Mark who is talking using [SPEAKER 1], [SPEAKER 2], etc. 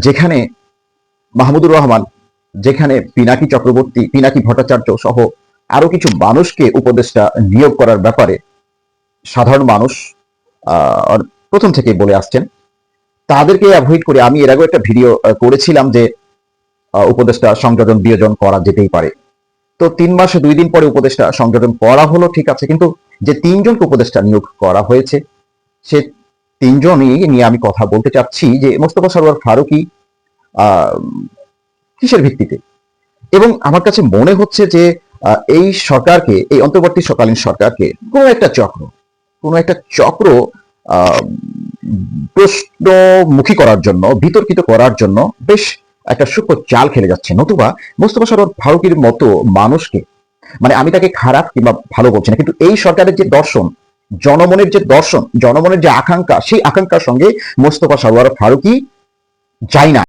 [SPEAKER 1] যেখানে মাহমুদুর রহমান, যেখানে পিনাকি ভট্টাচার্য সহ আরো কিছু মানুষকে উপদেষ্টা নিয়োগ করার ব্যাপারে সাধারণ মানুষ প্রথম থেকেই বলে আসছেন, তাদেরকে অ্যাভয়েড করে আমি এর আগে একটা ভিডিও করেছিলাম যে উপদেষ্টা সংযোজন বিয়োজন করা যেতেই পারে। তো 3 মাস 2 দিন পরে উপদেষ্টা সংযোজন করা হলো, ঠিক আছে, কিন্তু যে 3 জনকে উপদেষ্টা নিয়োগ করা হয়েছে সে 3 জনই নিয়ে আমি কথা বলতে চাচ্ছি যে মোস্তফা সরোয়ার ফারুকী কিসের ভিত্তিতে। এবং আমার কাছে মনে হচ্ছে যে এই সরকারকে, এই অন্তর্বর্তীকালীন সরকারকে কোনো একটা চক্র আহ, প্রশ্নমুখী করার জন্য, বিতর্কিত করার জন্য বেশ একটা সূক্ষ্ম চাল খেলে যাচ্ছে। নতুবা মোস্তফা সরোয়ার ফারুকীর মতো মানুষকে, মানে আমি তাকে খারাপ কিংবা ভালো বলছি না, কিন্তু এই সরকারের যে দর্শন, জনমনের যে আকাঙ্ক্ষা, সেই আকাঙ্ক্ষার সঙ্গে মোস্তফা সরোয়ার ফারুকী যায় না।